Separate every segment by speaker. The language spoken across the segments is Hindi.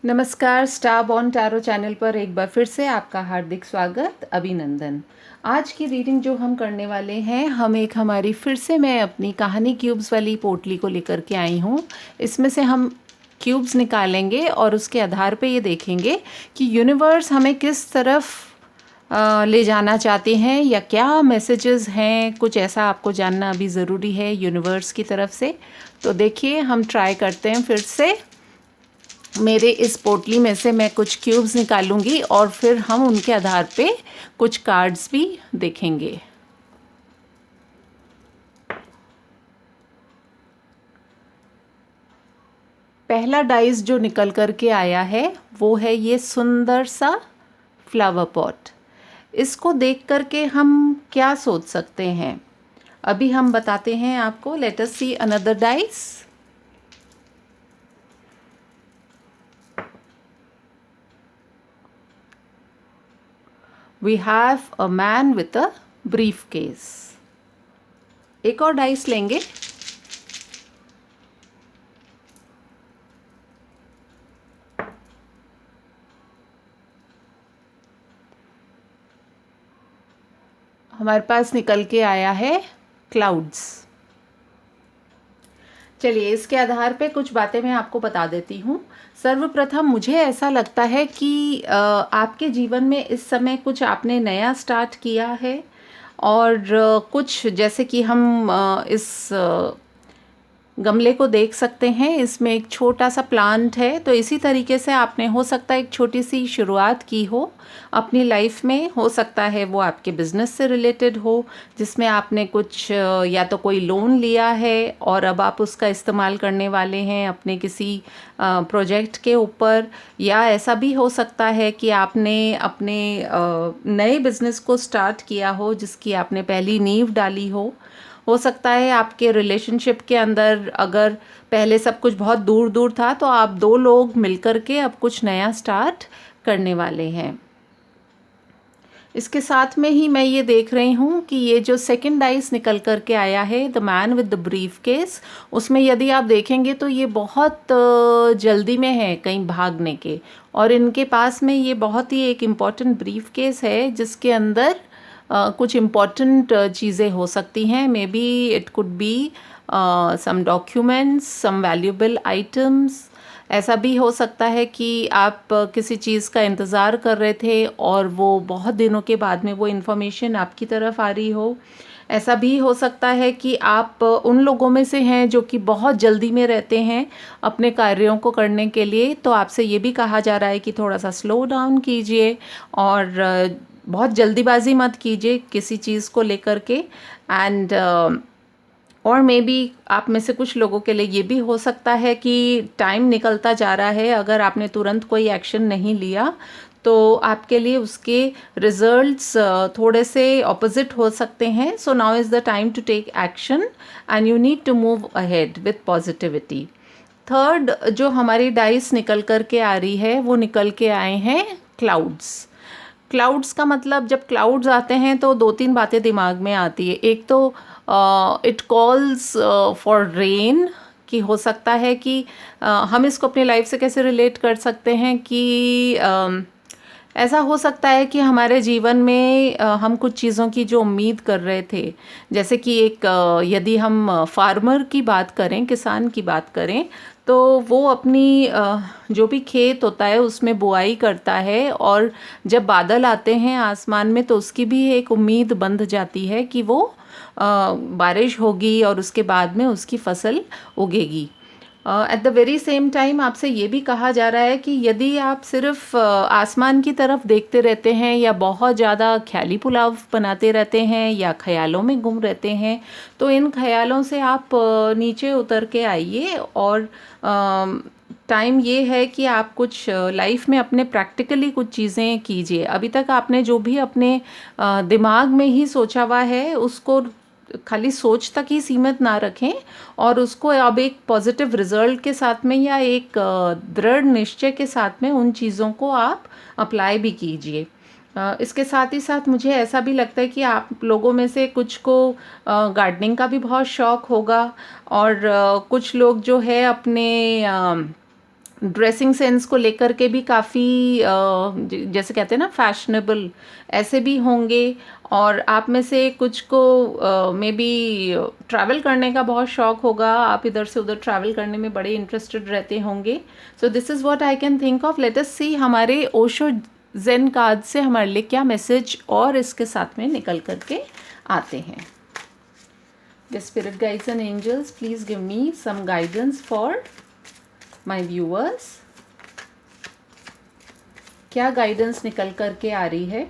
Speaker 1: नमस्कार, स्टार बॉर्न टैरो चैनल पर एक बार फिर से आपका हार्दिक स्वागत, अभिनंदन। आज की रीडिंग जो हम करने वाले हैं, हमारी फिर से मैं अपनी कहानी क्यूब्स वाली पोटली को लेकर के आई हूँ। इसमें से हम क्यूब्स निकालेंगे और उसके आधार पे ये देखेंगे कि यूनिवर्स हमें किस तरफ ले जाना चाहते हैं या क्या मैसेजेस हैं। कुछ ऐसा आपको जानना अभी ज़रूरी है यूनिवर्स की तरफ से। तो देखिए, हम ट्राई करते हैं फिर से। मेरे इस पोटली में से मैं कुछ क्यूब्स निकालूंगी और फिर हम उनके आधार पे कुछ कार्ड्स भी देखेंगे। पहला डाइस जो निकल कर के आया है वो है ये सुंदर सा फ्लावर पॉट। इसको देख कर के हम क्या सोच सकते हैं, अभी हम बताते हैं आपको। Late us see another dice. We have a man with a briefcase. एक और डाइस लेंगे। हमारे पास निकल के आया है क्लाउड्स। चलिए, इसके आधार पे कुछ बातें मैं आपको बता देती हूँ। सर्वप्रथम मुझे ऐसा लगता है कि आपके जीवन में इस समय कुछ आपने नया स्टार्ट किया है और कुछ जैसे कि हम इस गमले को देख सकते हैं, इसमें एक छोटा सा प्लांट है। तो इसी तरीके से आपने हो सकता है एक छोटी सी शुरुआत की हो अपनी लाइफ में। हो सकता है वो आपके बिजनेस से रिलेटेड हो, जिसमें आपने कुछ या तो कोई लोन लिया है और अब आप उसका इस्तेमाल करने वाले हैं अपने किसी प्रोजेक्ट के ऊपर। या ऐसा भी हो सकता है कि आपने अपने नए बिजनेस को स्टार्ट किया हो जिसकी आपने पहली नींव डाली हो सकता है आपके रिलेशनशिप के अंदर अगर पहले सब कुछ बहुत दूर दूर था तो आप दो लोग मिलकर के अब कुछ नया स्टार्ट करने वाले हैं। इसके साथ में ही मैं ये देख रही हूँ कि ये जो सेकंड डाइस निकल कर के आया है, the man with the brief case, उसमें यदि आप देखेंगे तो ये बहुत जल्दी में है कहीं भागने के। और इनके पास में ये बहुत ही एक इम्पॉर्टेंट ब्रीफ केस है जिसके अंदर कुछ इम्पॉर्टेंट चीज़ें हो सकती हैं। Maybe it could be some documents, some valuable items. ऐसा भी हो सकता है कि आप किसी चीज़ का इंतज़ार कर रहे थे और वो बहुत दिनों के बाद में वो इन्फॉर्मेशन आपकी तरफ आ रही हो। ऐसा भी हो सकता है कि आप उन लोगों में से हैं जो कि बहुत जल्दी में रहते हैं अपने कार्यों को करने के लिए। तो आपसे ये भी कहा जा रहा है कि थोड़ा सा स्लो डाउन कीजिए और बहुत जल्दीबाजी मत कीजिए किसी चीज़ को लेकर के। एंड और मे बी आप में से कुछ लोगों के लिए ये भी हो सकता है कि टाइम निकलता जा रहा है, अगर आपने तुरंत कोई एक्शन नहीं लिया तो आपके लिए उसके रिजल्ट्स थोड़े से ऑपोजिट हो सकते हैं। So now is the time to take action and you need to move ahead with positivity. Third जो हमारी डाइस निकल कर के आ रही है वो निकल के आए हैं क्लाउड्स। क्लाउड्स का मतलब, जब क्लाउड्स आते हैं तो दो तीन बातें दिमाग में आती है। एक तो इट कॉल्स फॉर रेन, कि हो सकता है कि हम इसको अपनी लाइफ से कैसे रिलेट कर सकते हैं कि ऐसा हो सकता है कि हमारे जीवन में हम कुछ चीज़ों की जो उम्मीद कर रहे थे, जैसे कि एक यदि हम फार्मर की बात करें, किसान की बात करें, तो वो अपनी जो भी खेत होता है उसमें बुआई करता है और जब बादल आते हैं आसमान में तो उसकी भी एक उम्मीद बंध जाती है कि वो बारिश होगी और उसके बाद में उसकी फसल उगेगी। At the very same time आपसे ये भी कहा जा रहा है कि यदि आप सिर्फ आसमान की तरफ देखते रहते हैं या बहुत ज़्यादा ख्याली पुलाव बनाते रहते हैं या ख्यालों में गुम रहते हैं, तो इन ख्यालों से आप नीचे उतर के आइए। और टाइम ये है कि आप कुछ लाइफ में अपने प्रैक्टिकली कुछ चीज़ें कीजिए। अभी तक आपने जो भी अपने दिमाग में ही सोचा हुआ है उसको खाली सोच तक ही सीमित ना रखें और उसको अब एक पॉजिटिव रिजल्ट के साथ में या एक दृढ़ निश्चय के साथ में उन चीज़ों को आप अप्लाई भी कीजिए। इसके साथ ही साथ मुझे ऐसा भी लगता है कि आप लोगों में से कुछ को गार्डनिंग का भी बहुत शौक़ होगा और कुछ लोग जो है अपने ड्रेसिंग सेंस को लेकर के भी काफ़ी जैसे कहते हैं ना फैशनेबल, ऐसे भी होंगे। और आप में से कुछ को मे बी ट्रैवल करने का बहुत शौक होगा, आप इधर से उधर ट्रैवल करने में बड़े इंटरेस्टेड रहते होंगे। So this is what I can think of. Let us see हमारे ओशो जेन कार्ड से हमारे लिए क्या मैसेज और इसके साथ में निकल करके आते हैं। The spirit guides and angels, please give me some guidance for my viewers. क्या गाइडेंस निकल करके आ रही है?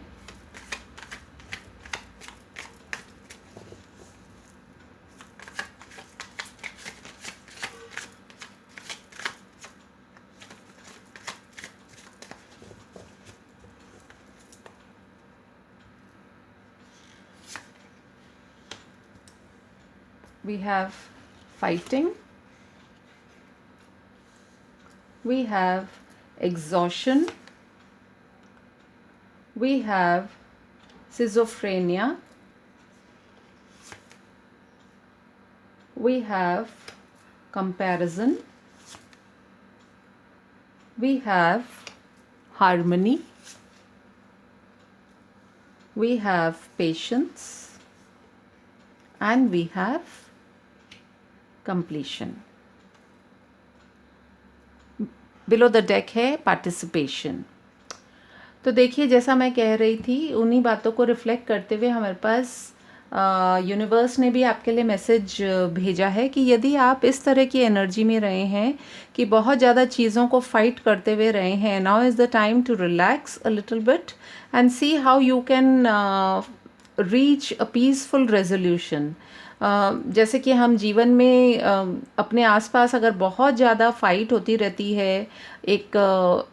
Speaker 1: We have fighting, we have exhaustion, we have schizophrenia, we have comparison, we have harmony, we have patience, and we have completion. Below the deck है participation. तो देखिए, जैसा मैं कह रही थी, उन्हीं बातों को रिफ्लेक्ट करते हुए हमारे पास यूनिवर्स ने भी आपके लिए मैसेज भेजा है कि यदि आप इस तरह की एनर्जी में रहे हैं कि बहुत ज़्यादा चीज़ों को फाइट करते हुए रहे हैं, now is the time to relax a little bit and see how you can reach a peaceful resolution. जैसे कि हम जीवन में अपने आसपास अगर बहुत ज़्यादा फाइट होती रहती है, एक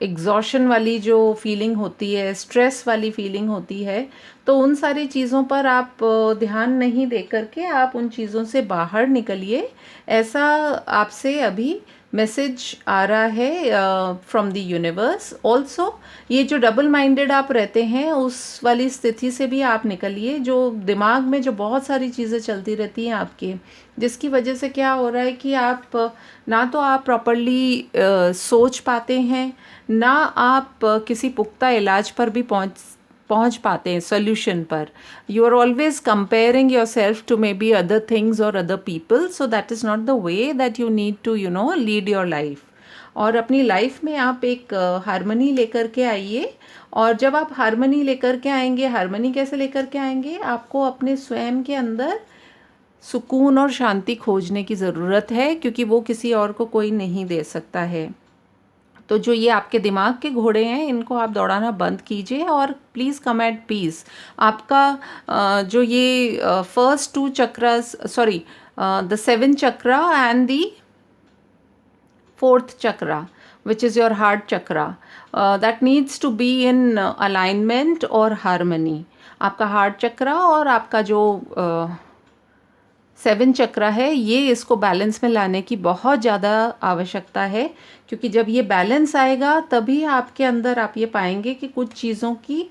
Speaker 1: एग्जॉशन वाली जो फीलिंग होती है, स्ट्रेस वाली फीलिंग होती है, तो उन सारी चीज़ों पर आप ध्यान नहीं दे करके आप उन चीज़ों से बाहर निकलिए, ऐसा आपसे अभी मैसेज आ रहा है फ्रॉम द यूनिवर्स। ऑल्सो ये जो डबल माइंडेड आप रहते हैं उस वाली स्थिति से भी आप निकलिए, जो दिमाग में जो बहुत सारी चीज़ें चलती रहती हैं आपके, जिसकी वजह से क्या हो रहा है कि आप ना तो आप प्रॉपरली सोच पाते हैं, ना आप किसी पुख्ता इलाज पर भी पहुंच पाते हैं, सोल्यूशन पर। You are always comparing yourself to maybe other things और other people, so that is not the way that you need to lead your life. और अपनी लाइफ में आप एक हारमनी लेकर के आइए। और जब आप हारमनी लेकर के आएंगे, हारमनी कैसे लेकर के आएंगे, आपको अपने स्वयं के अंदर सुकून और शांति खोजने की ज़रूरत है, क्योंकि वो किसी और को कोई नहीं दे सकता है। तो जो ये आपके दिमाग के घोड़े हैं, इनको आप दौड़ाना बंद कीजिए और प्लीज़ कम एट पीस। आपका जो ये first 2 chakras, sorry the 7 chakra and the 4th chakra which is your heart chakra, that needs to be in alignment और harmony। आपका हार्ट चक्रा और आपका जो 7 चक्रा है, ये इसको बैलेंस में लाने की बहुत ज़्यादा आवश्यकता है, क्योंकि जब ये बैलेंस आएगा तभी आपके अंदर आप ये पाएंगे कि कुछ चीज़ों की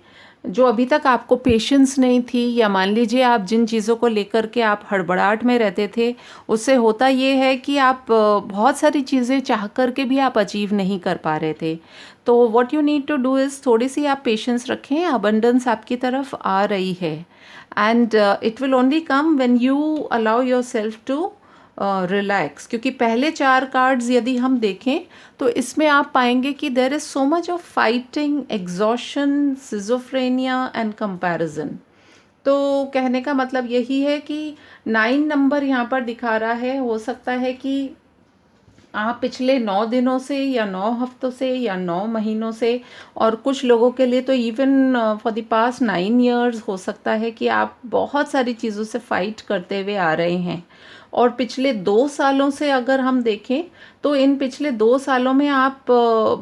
Speaker 1: जो अभी तक आपको पेशेंस नहीं थी, या मान लीजिए आप जिन चीज़ों को लेकर के आप हड़बड़ाहट में रहते थे, उससे होता ये है कि आप बहुत सारी चीज़ें चाह कर के भी आप अचीव नहीं कर पा रहे थे। तो what you need to do is थोड़ी सी आप पेशेंस रखें, अबंडेंस आपकी तरफ आ रही है, and it will only come when you allow yourself to relax. क्योंकि पहले 4 कार्ड्स यदि हम देखें तो इसमें आप पाएंगे कि there is so much of fighting, exhaustion, schizophrenia and comparison. तो कहने का मतलब यही है कि 9 नंबर यहाँ पर दिखा रहा है। हो सकता है कि आप पिछले 9 दिनों से या 9 हफ्तों से या 9 महीनों से, और कुछ लोगों के लिए तो even for the past 9 years हो सकता है कि आप बहुत सारी चीज़ों से फाइट करते हुए आ रहे हैं। और पिछले 2 सालों से अगर हम देखें तो इन पिछले 2 सालों में आप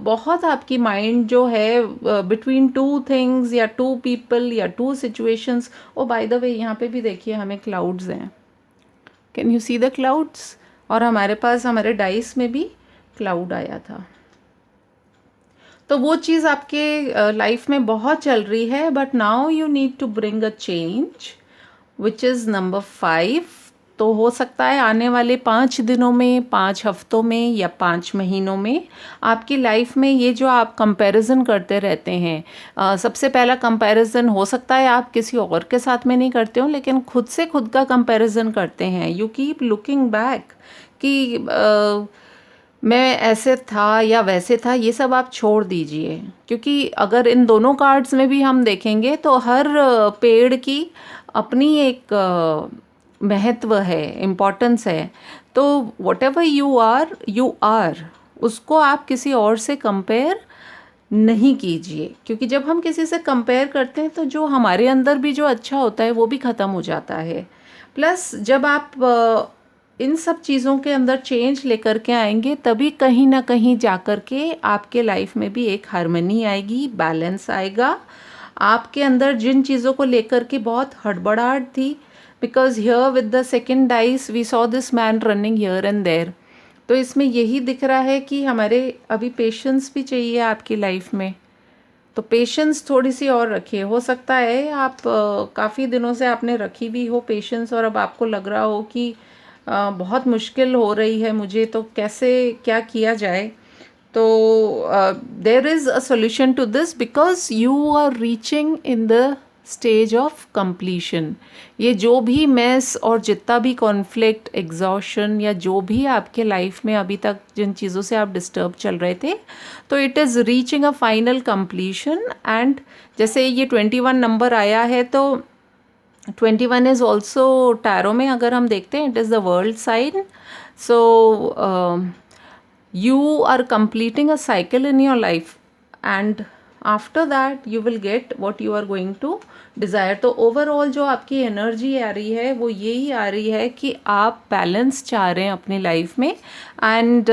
Speaker 1: बहुत आपकी माइंड जो है बिटवीन 2 थिंग्स या 2 पीपल या 2 situations. Oh by the way, यहाँ पे भी देखिए हमें क्लाउड्स हैं, can you see the clouds? और हमारे पास हमारे डाइस में भी क्लाउड आया था। तो वो चीज़ आपके लाइफ में बहुत चल रही है, but now you need to bring a change, which is number 5, तो हो सकता है आने वाले 5 दिनों में, 5 हफ्तों में या 5 महीनों में आपकी लाइफ में ये जो आप कंपैरिजन करते रहते हैं, सबसे पहला कंपैरिजन हो सकता है आप किसी और के साथ में नहीं करते हो, लेकिन खुद से खुद का कंपैरिजन करते हैं। यू कीप लुकिंग बैक कि मैं ऐसे था या वैसे था, ये सब आप छोड़ दीजिए। क्योंकि अगर इन दोनों कार्ड्स में भी हम देखेंगे तो हर पेड़ की अपनी एक महत्व है, इम्पोर्टेंस है। तो वॉट एवर यू आर उसको आप किसी और से कंपेयर नहीं कीजिए। क्योंकि जब हम किसी से कंपेयर करते हैं तो जो हमारे अंदर भी जो अच्छा होता है वो भी ख़त्म हो जाता है। प्लस जब आप इन सब चीज़ों के अंदर चेंज लेकर के आएंगे, तभी कहीं ना कहीं जा कर के आपके लाइफ में भी एक हार्मनी आएगी, बैलेंस आएगा। आपके अंदर जिन चीज़ों को लेकर के बहुत हड़बड़ाहट थी, because here with the second dice we saw this man running here and there, तो इसमें यही दिख रहा है कि हमारे अभी पेशेंस भी चाहिए आपकी लाइफ में। तो पेशेंस थोड़ी सी और रखिए। हो सकता है आप काफ़ी दिनों से आपने रखी भी हो पेशेंस, और अब आपको लग रहा हो कि बहुत मुश्किल हो रही है मुझे, तो कैसे क्या किया जाए। तो there is a solution to this, because you are reaching in the stage of completion. ये जो भी मेस और जितना भी कॉन्फ्लिक्ट, एग्जॉशन या जो भी आपके लाइफ में अभी तक जिन चीज़ों से आप डिस्टर्ब चल रहे थे, तो it is reaching a final completion. And जैसे ये 21 नंबर आया है, तो 21 इज़ ऑल्सो टैरो में अगर हम देखते हैं, it is the world sign. So you are completing a cycle in your life, and after that you will get what you are going to desire। तो ओवरऑल जो आपकी एनर्जी आ रही है वो यही आ रही है कि आप बैलेंस चाह रहे हैं अपनी लाइफ में, and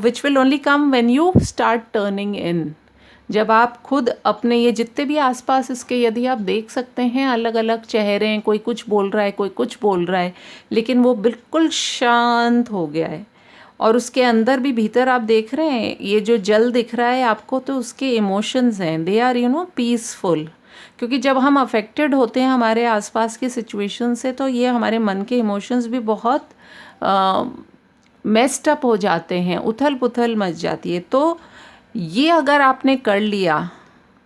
Speaker 1: which will only come when you start turning इन। जब आप खुद अपने ये जितने भी आसपास इसके यदि आप देख सकते हैं, अलग अलग चेहरे हैं, कोई कुछ बोल रहा है, कोई कुछ बोल रहा है, लेकिन वो बिल्कुल शांत हो गया है। और उसके अंदर भी भीतर आप देख रहे हैं ये जो जल दिख रहा है आपको, तो उसके इमोशंस हैं, दे आर पीसफुल। क्योंकि जब हम अफेक्टेड होते हैं हमारे आसपास की सिचुएशन से, तो ये हमारे मन के इमोशंस भी बहुत मेस्ड अप हो जाते हैं, उथल पुथल मच जाती है। तो ये अगर आपने कर लिया,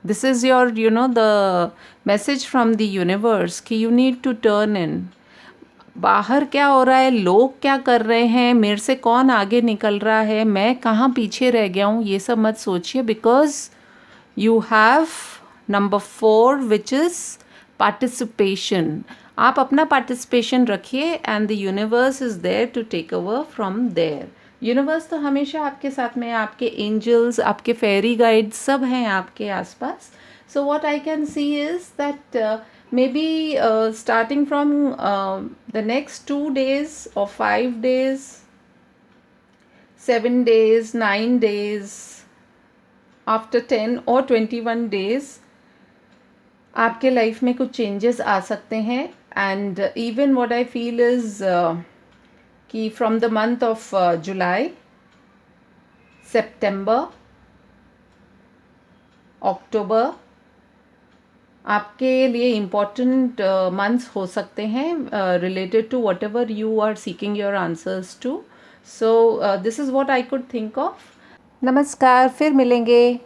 Speaker 1: this is your the message from the universe कि you need to turn in. बाहर क्या हो रहा है, लोग क्या कर रहे हैं, मेरे से कौन आगे निकल रहा है, मैं कहाँ पीछे रह गया हूँ, ये सब मत सोचिए। Because you have number 4 which is participation. आप अपना पार्टिसिपेशन रखिए, and the universe is there to take over from there. Universe तो हमेशा आपके साथ में है, आपके एंजल्स, आपके फेरी गाइड्स सब हैं आपके आसपास। So what I can see is that maybe starting from the next 2 days or 5 days, 7 days, 9 days, after 10 or 21 days आपके लाइफ में कुछ चेंजेस आ सकते हैं। And even what I feel is कि from the month of July, September, October आपके लिए इम्पॉर्टेंट मंथ्स हो सकते हैं related to whatever you are seeking your answers to. So this is what I could think of. नमस्कार, फिर मिलेंगे।